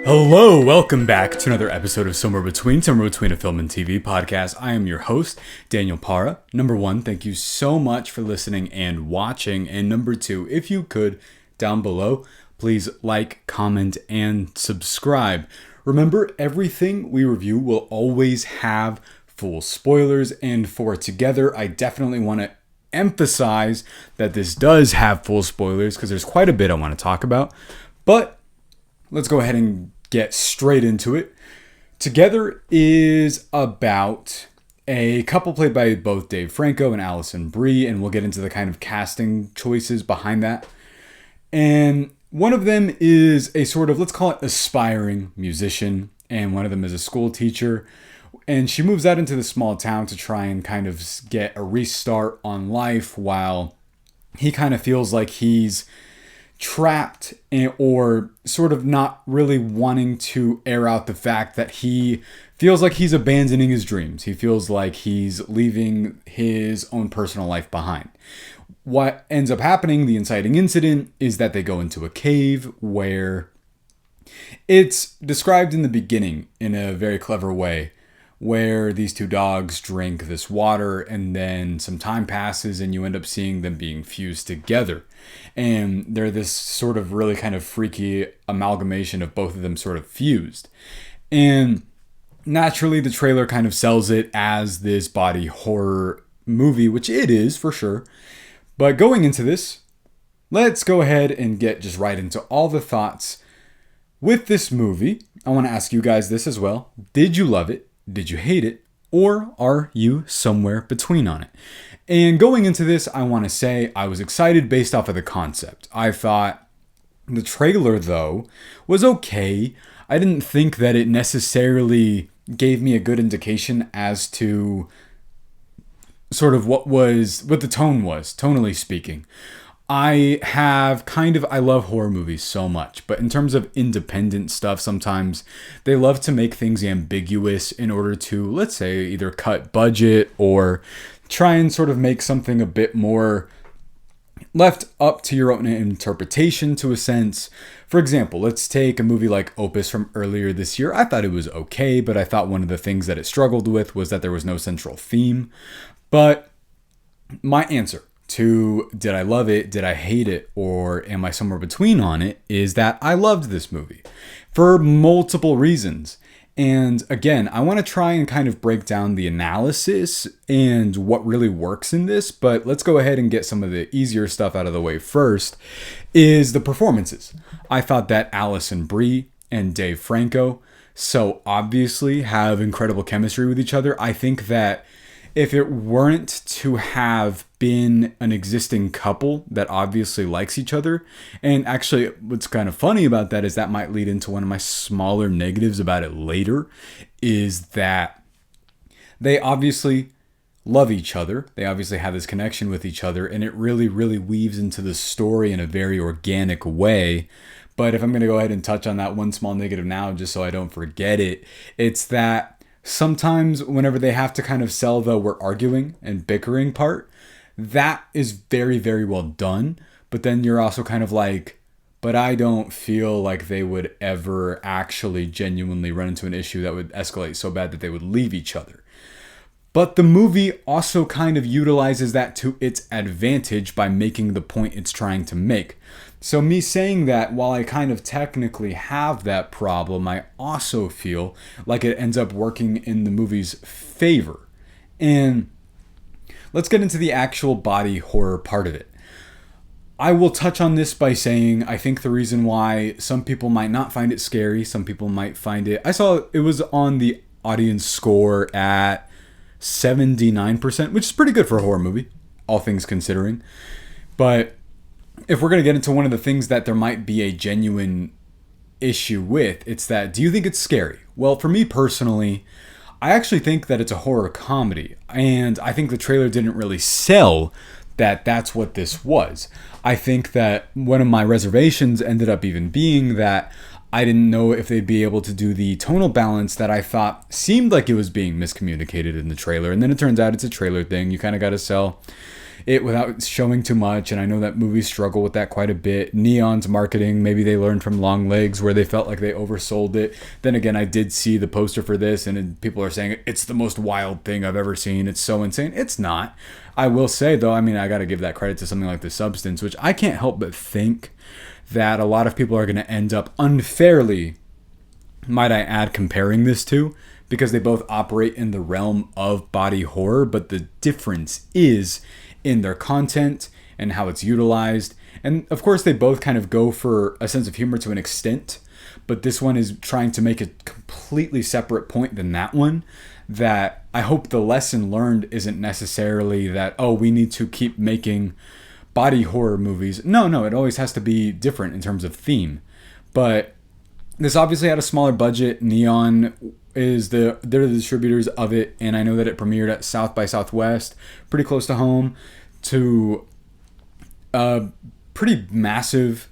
Hello, welcome back to another episode of Somewhere Between a Film and TV podcast. I am your host, Daniel Para. Number one, thank you so much for listening and watching. And number two, if you could, down below, please like, comment, and subscribe. Remember, everything we review will always have full spoilers, and for Together, I definitely want to emphasize that this does have full spoilers because there's quite a bit I want to talk about. But let's go ahead and get straight into it. Together is about a couple played by both Dave Franco and Alison Brie, and we'll get into the kind of casting choices behind that. And one of them is a sort of, let's call it, aspiring musician, and one of them is a school teacher. And she moves out into the small town to try and kind of get a restart on life, while he kind of feels like he's trapped or sort of not really wanting to air out the fact that he feels like he's abandoning his dreams. He feels like he's leaving his own personal life behind. What ends up happening, the inciting incident, is that they go into a cave where it's described in the beginning in a very clever way, where these two dogs drink this water and then some time passes and you end up seeing them being fused together. And they're this sort of really kind of freaky amalgamation of both of them sort of fused. And naturally the trailer kind of sells it as this body horror movie, which it is for sure. But going into this, let's go ahead and get just right into all the thoughts with this movie. I want to ask you guys this as well. Did you love it? Did you hate it? Or are you somewhere between on it? And going into this, I want to say I was excited based off of the concept. I thought the trailer, though, was okay. I didn't think that it necessarily gave me a good indication as to sort of what the tone was, tonally speaking. I love horror movies so much, but in terms of independent stuff, sometimes they love to make things ambiguous in order to, let's say, either cut budget or try and sort of make something a bit more left up to your own interpretation to a sense. For example, let's take a movie like Opus from earlier this year. I thought it was okay, but I thought one of the things that it struggled with was that there was no central theme. But my answer to did I love it, did I hate it, or am I somewhere between on it, is that I loved this movie for multiple reasons. And again, I want to try and kind of break down the analysis and what really works in this, but let's go ahead and get some of the easier stuff out of the way first, is the performances. I thought that Alison Brie and Dave Franco so obviously have incredible chemistry with each other. I think that if it weren't to have been an existing couple that obviously likes each other, and actually what's kind of funny about that is that might lead into one of my smaller negatives about it later, is that they obviously love each other. They obviously have this connection with each other, and it really, really weaves into the story in a very organic way. But if I'm going to go ahead and touch on that one small negative now, just so I don't forget it, it's that sometimes whenever they have to kind of sell the we're arguing and bickering part, that is very, very well done. But then you're also kind of like, but I don't feel like they would ever actually genuinely run into an issue that would escalate so bad that they would leave each other. But the movie also kind of utilizes that to its advantage by making the point it's trying to make. So me saying that, while I kind of technically have that problem, I also feel like it ends up working in the movie's favor. And let's get into the actual body horror part of it. I will touch on this by saying I think the reason why some people might not find it scary, some people might find it... I saw it was on the audience score at 79%, which is pretty good for a horror movie, all things considering. But if we're going to get into one of the things that there might be a genuine issue with, it's that, do you think it's scary? Well, for me personally, I actually think that it's a horror comedy, and I think the trailer didn't really sell that that's what this was. I think that one of my reservations ended up even being that I didn't know if they'd be able to do the tonal balance that I thought seemed like it was being miscommunicated in the trailer. And then it turns out it's a trailer thing. You kind of got to sell it without showing too much. And I know that movies struggle with that quite a bit. Neon's marketing, maybe they learned from Long Legs where they felt like they oversold it. Then again, I did see the poster for this and people are saying it's the most wild thing I've ever seen. It's so insane. It's not. I will say though, I mean, I got to give that credit to something like The Substance, which I can't help but think that a lot of people are going to end up unfairly, might I add, comparing this to, because they both operate in the realm of body horror, but the difference is in their content and how it's utilized. And of course, they both kind of go for a sense of humor to an extent, but this one is trying to make a completely separate point than that one. That I hope the lesson learned isn't necessarily that, oh, we need to keep making body horror movies. No, it always has to be different in terms of theme. But this obviously had a smaller budget. Neon they're the distributors of it, and I know that it premiered at South by Southwest, pretty close to home, to a pretty massive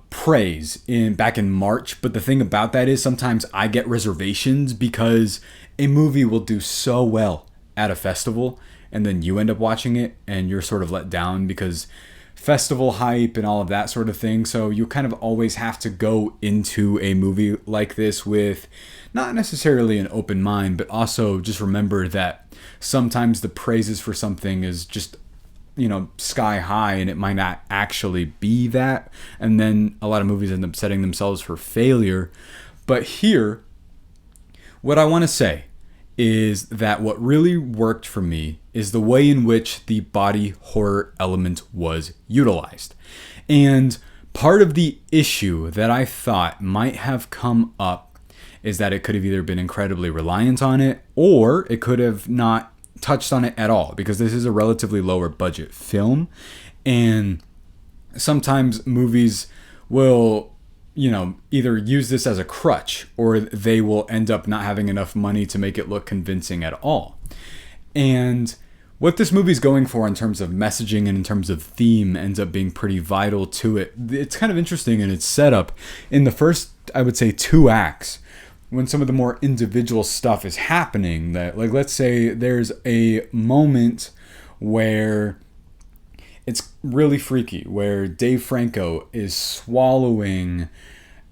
praise back in March. But the thing about that is sometimes I get reservations because a movie will do so well at a festival and then you end up watching it and you're sort of let down because festival hype and all of that sort of thing. So you kind of always have to go into a movie like this with not necessarily an open mind, but also just remember that sometimes the praises for something is just, sky high and it might not actually be that. And then a lot of movies end up setting themselves for failure. But here, what I want to say is that what really worked for me is the way in which the body horror element was utilized. And part of the issue that I thought might have come up is that it could have either been incredibly reliant on it or it could have not touched on it at all, because this is a relatively lower budget film. And sometimes movies will either use this as a crutch or they will end up not having enough money to make it look convincing at all. And what this movie's going for in terms of messaging and in terms of theme ends up being pretty vital to it. It's kind of interesting in its setup. In the first, I would say, 2 acts, when some of the more individual stuff is happening, that, like, let's say there's a moment where it's really freaky, where Dave Franco is swallowing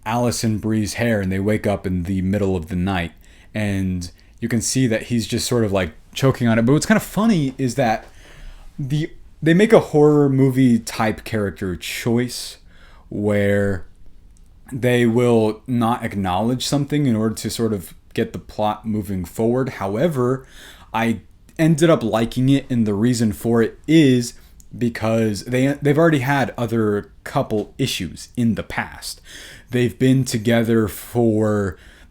Alison Brie's hair and they wake up in the middle of the night and you can see that he's just sort of like choking on it. But what's kind of funny is that they make a horror movie type character choice where they will not acknowledge something in order to sort of get the plot moving forward. However, I ended up liking it, and the reason for it is because they've already had other couple issues in the past. They've been together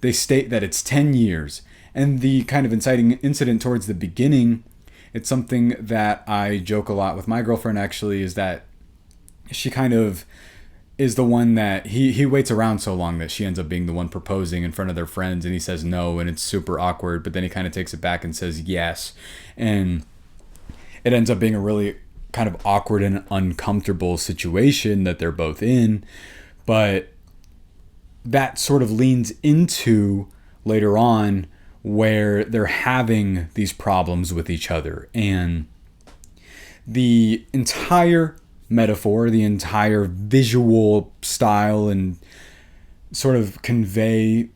they state that it's 10 years. And the kind of inciting incident towards the beginning, it's something that I joke a lot with my girlfriend actually, is that she kind of is the one that he waits around so long that she ends up being the one proposing in front of their friends, and he says no and it's super awkward, but then he kind of takes it back and says yes. And it ends up being a really kind of awkward and uncomfortable situation that they're both in. But that sort of leans into later on where they're having these problems with each other. And the entire metaphor, the entire visual style and sort of conveyed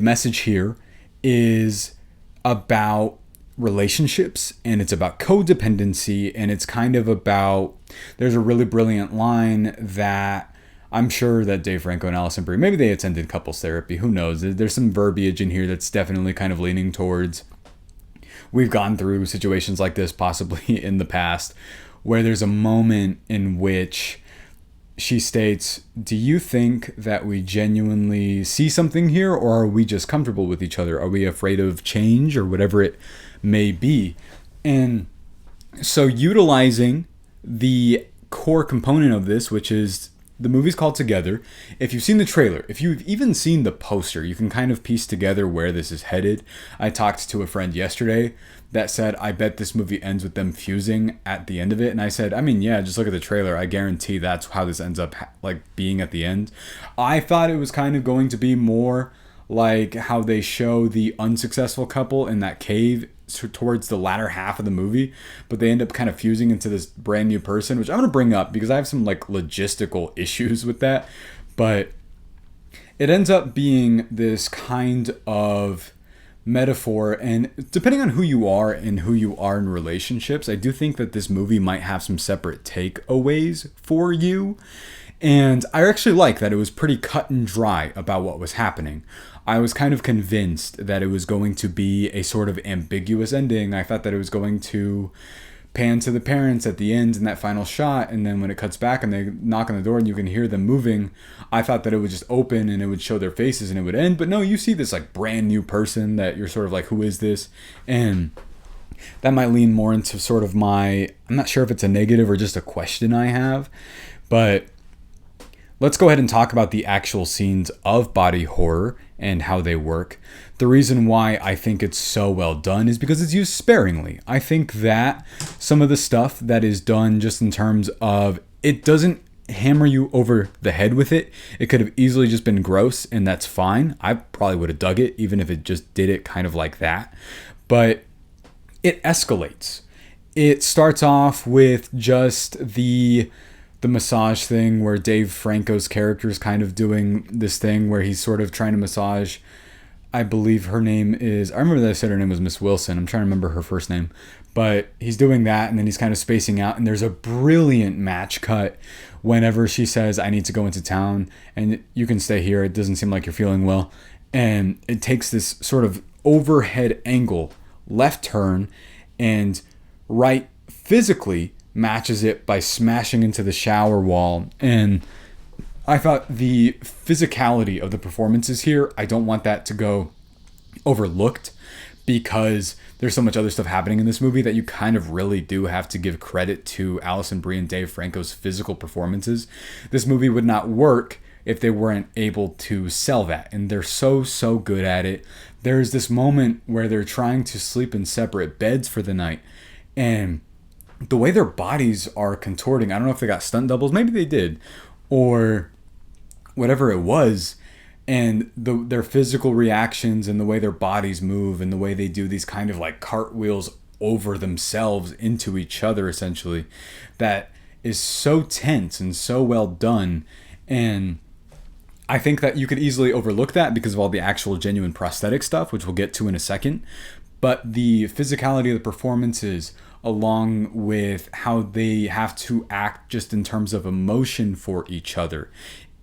message here is about relationships, and it's about codependency, and it's kind of about, there's a really brilliant line that I'm sure that Dave Franco and Alison Brie, maybe they attended couples therapy, who knows, there's some verbiage in here that's definitely kind of leaning towards, we've gone through situations like this possibly in the past, where there's a moment in which she states, do you think that we genuinely see something here, or are we just comfortable with each other? Are we afraid of change, or whatever it may be? And so utilizing the core component of this, which is the movie's called Together. If you've seen the trailer, if you've even seen the poster, you can kind of piece together where this is headed. I talked to a friend yesterday that said, I bet this movie ends with them fusing at the end of it. And I said, I mean, yeah, just look at the trailer. I guarantee that's how this ends up being at the end. I thought it was kind of going to be more like how they show the unsuccessful couple in that cave towards the latter half of the movie, but they end up kind of fusing into this brand new person, which I'm going to bring up because I have some like logistical issues with that. But it ends up being this kind of metaphor, and depending on who you are and who you are in relationships, I do think that this movie might have some separate takeaways for you. And I actually like that it was pretty cut and dry about what was happening. I was kind of convinced that it was going to be a sort of ambiguous ending. I thought that it was going to pan to the parents at the end in that final shot, and then when it cuts back and they knock on the door and you can hear them moving, I thought that it would just open and it would show their faces and it would end. But no, you see this like brand new person that you're sort of like, who is this? And that might lean more into sort of I'm not sure if it's a negative or just a question I have, but let's go ahead and talk about the actual scenes of body horror and how they work. The reason why I think it's so well done is because it's used sparingly. I think that some of the stuff that is done just in terms of it doesn't hammer you over the head with it. It could have easily just been gross, and that's fine. I probably would have dug it even if it just did it kind of like that. But it escalates. It starts off with just the massage thing where Dave Franco's character is kind of doing this thing where he's sort of trying to massage, I believe her name is, I remember that I said her name was Miss Wilson. I'm trying to remember her first name. But he's doing that, and then he's kind of spacing out, and there's a brilliant match cut whenever she says, I need to go into town, and you can stay here. It doesn't seem like you're feeling well. And it takes this sort of overhead angle, left turn, and right physically matches it by smashing into the shower wall. And I thought the physicality of the performances here, I don't want that to go overlooked because there's so much other stuff happening in this movie that you kind of really do have to give credit to Alison Brie and Dave Franco's physical performances. This movie would not work if they weren't able to sell that, and they're so good at it. There's this moment where they're trying to sleep in separate beds for the night, and the way their bodies are contorting, I don't know if they got stunt doubles, maybe they did, or whatever it was, and their physical reactions and the way their bodies move and the way they do these kind of like cartwheels over themselves into each other, essentially, that is so tense and so well done. And I think that you could easily overlook that because of all the actual genuine prosthetic stuff, which we'll get to in a second. But the physicality of the performances, along with how they have to act just in terms of emotion for each other,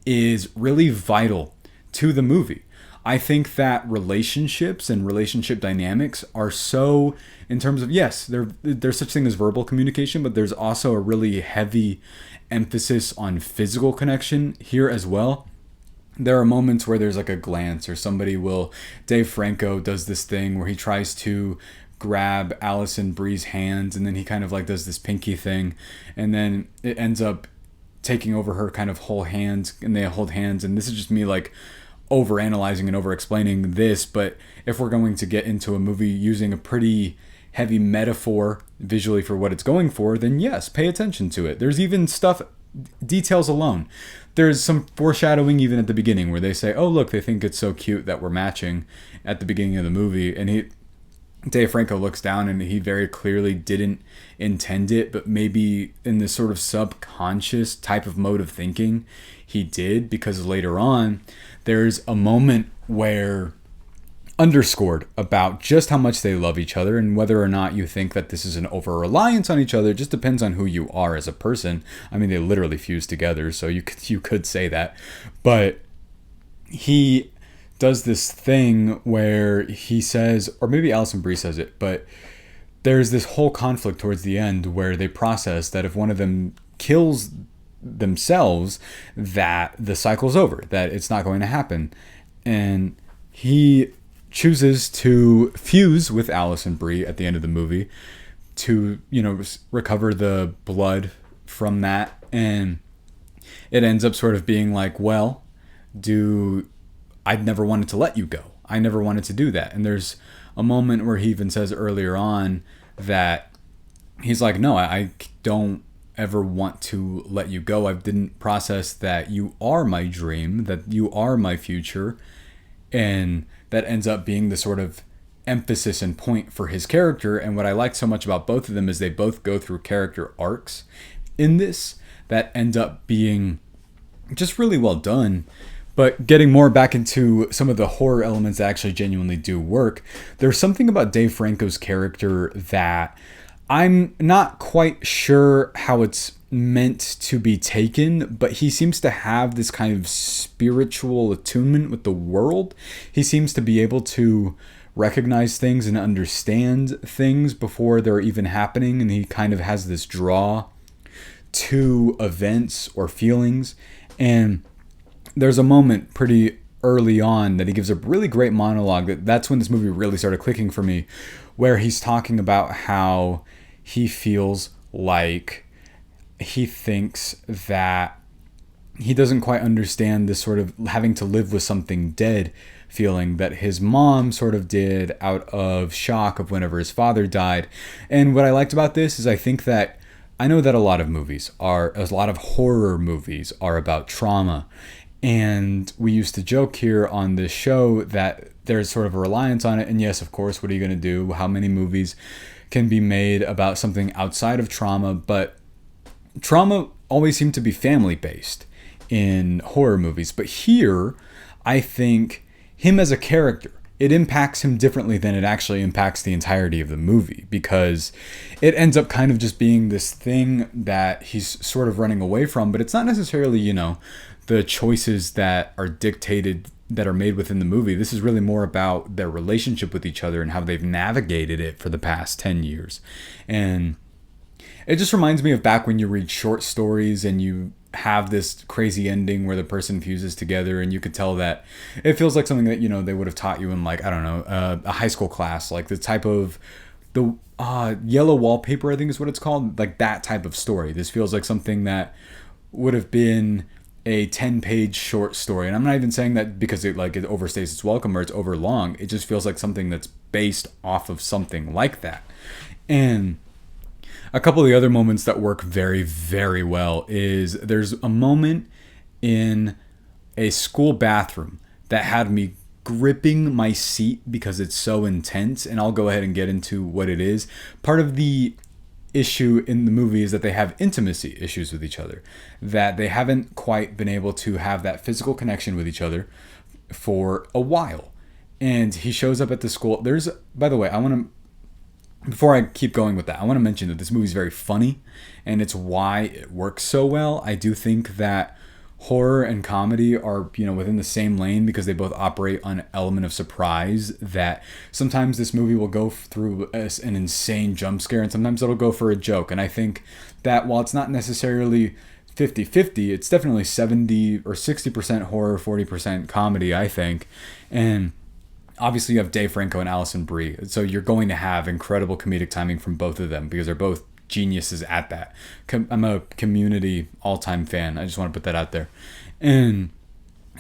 is really vital to the movie. I think that relationships and relationship dynamics are so, in terms of, yes, there's such thing as verbal communication, but there's also a really heavy emphasis on physical connection here as well. There are moments where there's like a glance, or Dave Franco does this thing where he tries to grab Alison Brie's hands, and then he kind of like does this pinky thing, and then it ends up taking over her kind of whole hands, and they hold hands. And this is just me like over-analyzing and over-explaining this, but if we're going to get into a movie using a pretty heavy metaphor visually for what it's going for, then yes, pay attention to it. There's even details alone. There's some foreshadowing even at the beginning where they say, oh look, they think it's so cute that we're matching at the beginning of the movie, and Dave Franco looks down and he very clearly didn't intend it, but maybe in this sort of subconscious type of mode of thinking, he did, because later on, there's a moment where underscored about just how much they love each other, and whether or not you think that this is an over-reliance on each other just depends on who you are as a person. I mean, they literally fuse together, so you could say that. But he does this thing where he says, or maybe Alison Brie says it, but there's this whole conflict towards the end where they process that if one of them kills themselves, that the cycle's over, that it's not going to happen. And he chooses to fuse with Alison Brie at the end of the movie to, recover the blood from that. And it ends up sort of being like, well, I'd never wanted to let you go. I never wanted to do that. And there's a moment where he even says earlier on that he's like, no, I don't ever want to let you go. I didn't process that you are my dream, that you are my future. And that ends up being the sort of emphasis and point for his character. And what I like so much about both of them is they both go through character arcs in this that end up being just really well done. But getting more back into some of the horror elements that actually genuinely do work, there's something about Dave Franco's character that I'm not quite sure how it's meant to be taken, but he seems to have this kind of spiritual attunement with the world. He seems to be able to recognize things and understand things before they're even happening, and he kind of has this draw to events or feelings. And there's a moment pretty early on that he gives a really great monologue that's when this movie really started clicking for me, where he's talking about how he feels like he thinks that he doesn't quite understand this sort of having to live with something dead feeling that his mom sort of did out of shock of whenever his father died. And what I liked about this is I know that a lot of horror movies are about trauma. And we used to joke here on this show that there's sort of a reliance on it. And yes, of course, what are you going to do? How many movies can be made about something outside of trauma? But trauma always seemed to be family-based in horror movies. But here, I think him as a character, it impacts him differently than it actually impacts the entirety of the movie, because it ends up kind of just being this thing that he's sort of running away from. But it's not necessarily, the choices that are dictated, that are made within the movie. This is really more about their relationship with each other and how they've navigated it for the past 10 years. And it just reminds me of back when you read short stories and you have this crazy ending where the person fuses together, and you could tell that it feels like something that, they would have taught you in, like, I don't know, a high school class, like the type of the yellow wallpaper, I think is what it's called, like that type of story. This feels like something that would have been a 10-page short story. And I'm not even saying that because it overstays its welcome or it's over long. It just feels like something that's based off of something like that. And a couple of the other moments that work very, very well is there's a moment in a school bathroom that had me gripping my seat because it's so intense. And I'll go ahead and get into what it is. Part of the issue in the movie is that they have intimacy issues with each other, that they haven't quite been able to have that physical connection with each other for a while. And he shows up at the school. By the way, before I keep going with that, I want to mention that this movie is very funny, and it's why it works so well. I do think that horror and comedy are, within the same lane because they both operate on an element of surprise, that sometimes this movie will go through an insane jump scare and sometimes it'll go for a joke. And I think that while it's not necessarily 50-50, it's definitely 70 or 60% horror, 40% comedy, I think. And obviously you have Dave Franco and Alison Brie. So you're going to have incredible comedic timing from both of them because they're both geniuses at that. I'm a Community all-time fan. I just want to put that out there. And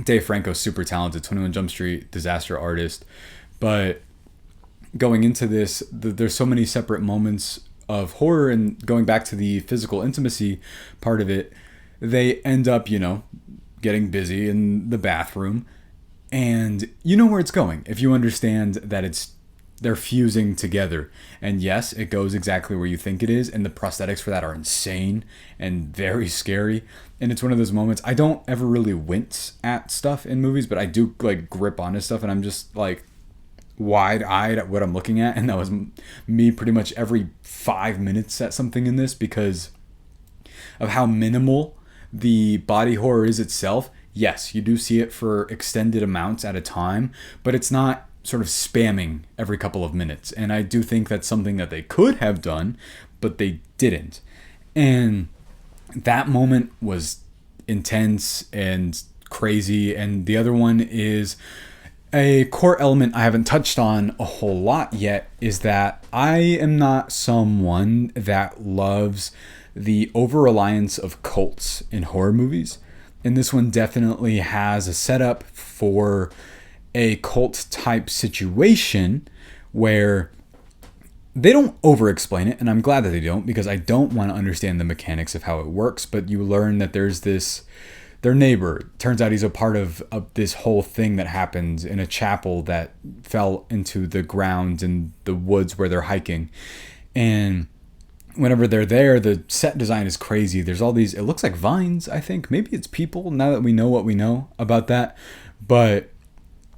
Dave Franco's super talented, 21 Jump Street disaster artist. But going into this, there's so many separate moments of horror, and going back to the physical intimacy part of it, they end up, getting busy in the bathroom, and you know where it's going if you understand that they're fusing together. And yes, it goes exactly where you think it is. And the prosthetics for that are insane and very scary. And it's one of those moments, I don't ever really wince at stuff in movies, but I do grip onto stuff. And I'm just wide-eyed at what I'm looking at. And that was me pretty much every 5 minutes at something in this because of how minimal the body horror is itself. Yes, you do see it for extended amounts at a time, but it's not sort of spamming every couple of minutes. And I do think that's something that they could have done, but they didn't. And that moment was intense and crazy. And the other one is a core element I haven't touched on a whole lot yet, is that I am not someone that loves the over-reliance of cults in horror movies. And this one definitely has a setup for a cult type situation where they don't over-explain it, and I'm glad that they don't, because I don't want to understand the mechanics of how it works, but you learn that there's this their neighbor. Turns out he's a part of this whole thing that happened in a chapel that fell into the ground in the woods where they're hiking. And whenever they're there, the set design is crazy. There's all these, it looks like vines, I think. Maybe it's people, now that we know what we know about that. But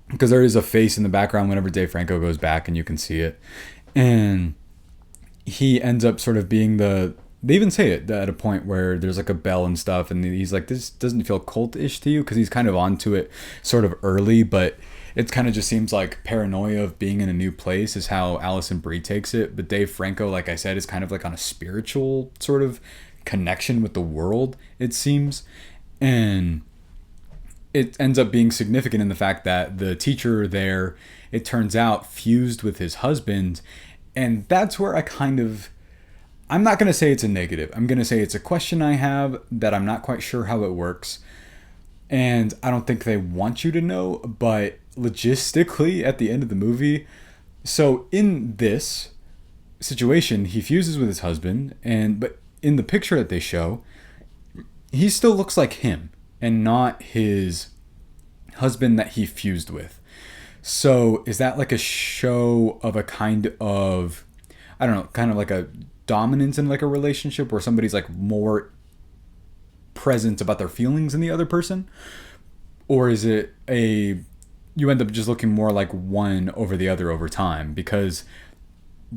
because there is a face in the background whenever Dave Franco goes back and you can see it. And he ends up sort of being they even say it at a point where there's like a bell and stuff, and he's like, this doesn't feel cult-ish to you, because he's kind of onto it sort of early, but it kind of just seems like paranoia of being in a new place is how Alison Brie takes it. But Dave Franco, like I said, is kind of like on a spiritual sort of connection with the world, it seems. And it ends up being significant in the fact that the teacher there, it turns out, fused with his husband. And that's where I'm not going to say it's a negative. I'm going to say it's a question I have that I'm not quite sure how it works. And I don't think they want you to know, but logistically at the end of the movie, so in this situation, he fuses with his husband, but in the picture that they show, he still looks like him and not his husband that he fused with. So is that like a show of a kind of, I don't know, kind of like a dominance in like a relationship where somebody's like more present about their feelings than the other person? Or is it you end up just looking more like one over the other over time? Because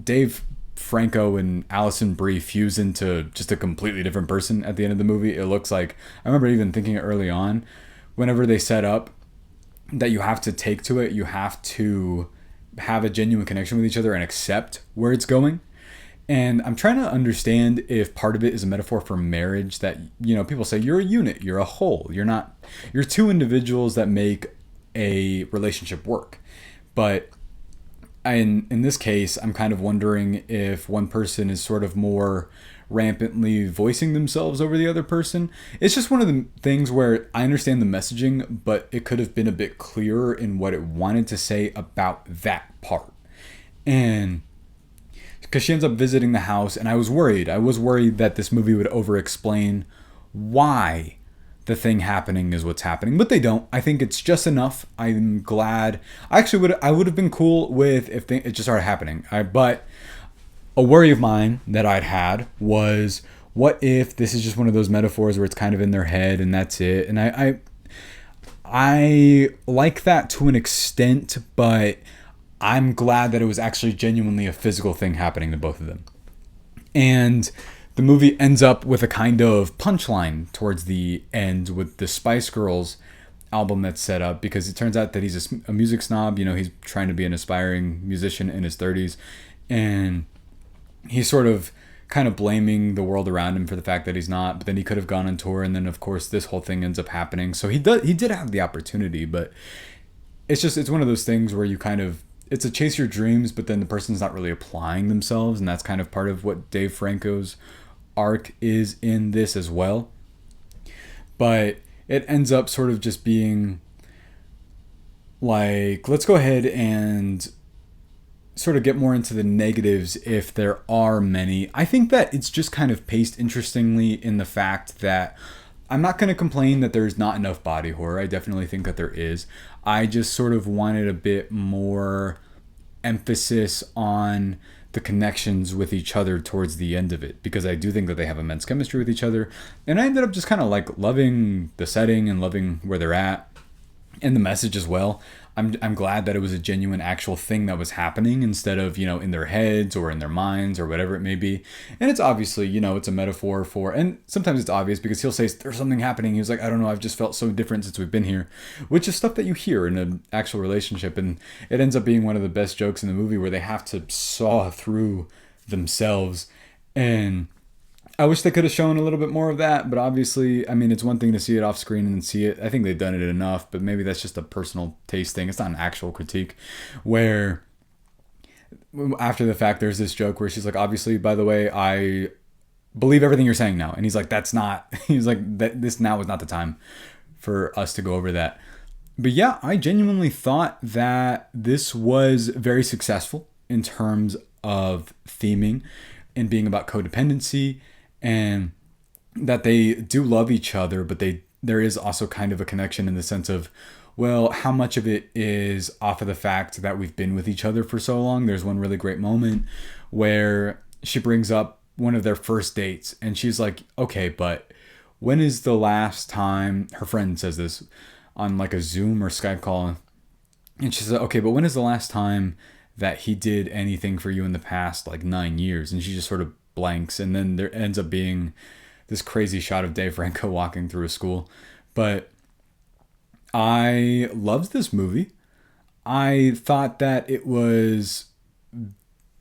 Dave Franco and Alison Brie fuse into just a completely different person at the end of the movie. It looks like, I remember even thinking early on, whenever they set up that you have to take to it, you have to have a genuine connection with each other and accept where it's going. And I'm trying to understand if part of it is a metaphor for marriage, that, people say you're a unit, you're a whole, you're two individuals that make a relationship work. But in this case, I'm kind of wondering if one person is sort of more rampantly voicing themselves over the other person. It's just one of the things where I understand the messaging, but it could have been a bit clearer in what it wanted to say about that part. And because she ends up visiting the house, and I was worried that this movie would over-explain why the thing happening is what's happening, but they don't. I think it's just enough. I'm glad. I would have been cool with if it just started happening. But a worry of mine that I'd had was, what if this is just one of those metaphors where it's kind of in their head and that's it? And I like that to an extent, but I'm glad that it was actually genuinely a physical thing happening to both of them. And the movie ends up with a kind of punchline towards the end with the Spice Girls album that's set up, because it turns out that he's a music snob. He's trying to be an aspiring musician in his 30s, and he's sort of kind of blaming the world around him for the fact that he's not, but then he could have gone on tour, and then of course this whole thing ends up happening. So he did have the opportunity, but it's one of those things where it's a chase your dreams, but then the person's not really applying themselves, and that's kind of part of what Dave Franco's arc is in this as well. But it ends up sort of just being like, let's go ahead and sort of get more into the negatives if there are many. I think that it's just kind of paced interestingly in the fact that I'm not going to complain that there's not enough body horror. I definitely think that there is. I just sort of wanted a bit more emphasis on the connections with each other towards the end of it, because I do think that they have immense chemistry with each other. And I ended up just kind of like loving the setting and loving where they're at and the message as well. I'm glad that it was a genuine actual thing that was happening instead of, in their heads or in their minds or whatever it may be. And it's obviously, it's a metaphor for, and sometimes it's obvious because he'll say there's something happening. He was like, I don't know, I've just felt so different since we've been here, which is stuff that you hear in an actual relationship. And it ends up being one of the best jokes in the movie where they have to saw through themselves. And I wish they could have shown a little bit more of that, but obviously, it's one thing to see it off screen and see it. I think they've done it enough, but maybe that's just a personal taste thing. It's not an actual critique, where after the fact, there's this joke where she's like, obviously, by the way, I believe everything you're saying now. And he's like, this now is not the time for us to go over that. But yeah, I genuinely thought that this was very successful in terms of theming and being about codependency, and that they do love each other, but they there is also kind of a connection in the sense of, well, how much of it is off of the fact that we've been with each other for so long. There's one really great moment where she brings up one of their first dates and she's like, okay, but when is the last time, her friend says this on like a Zoom or Skype call, and she said, okay, but when is the last time that he did anything for you in the past like 9 years? And she just sort of blanks, and then there ends up being this crazy shot of Dave Franco walking through a school. But I loved this movie. I thought that it was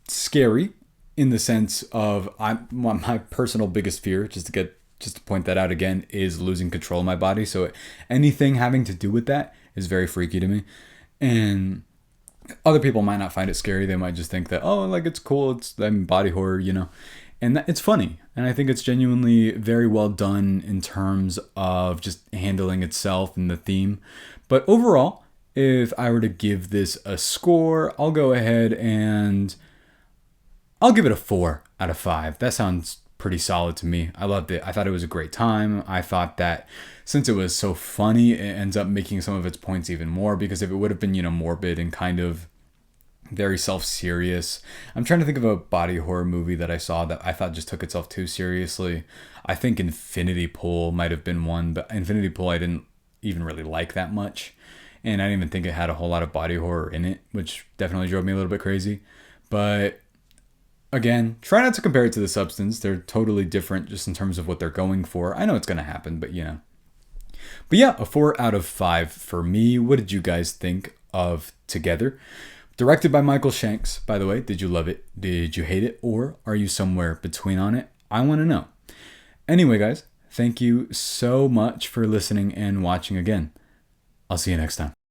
scary in the sense of my personal biggest fear, just to point that out again, is losing control of my body. So anything having to do with that is very freaky to me. And other people might not find it scary. They might just think that, oh, like it's cool. It's body horror, and it's funny. And I think it's genuinely very well done in terms of just handling itself and the theme. But overall, if I were to give this a score, I'll go ahead and I'll give it a 4 out of 5. That sounds pretty solid to me. I loved it. I thought it was a great time. I thought that since it was so funny, it ends up making some of its points even more, because if it would have been, morbid and kind of very self-serious. I'm trying to think of a body horror movie that I saw that I thought just took itself too seriously. I think Infinity Pool might have been one, but Infinity Pool I didn't even really like that much. And I didn't even think it had a whole lot of body horror in it, which definitely drove me a little bit crazy. But again, try not to compare it to The Substance. They're totally different just in terms of what they're going for. I know it's going to happen, but But yeah, a 4 out of 5 for me. What did you guys think of Together? Directed by Michael Shanks, by the way. Did you love it? Did you hate it? Or are you somewhere between on it? I want to know. Anyway, guys, thank you so much for listening and watching again. I'll see you next time.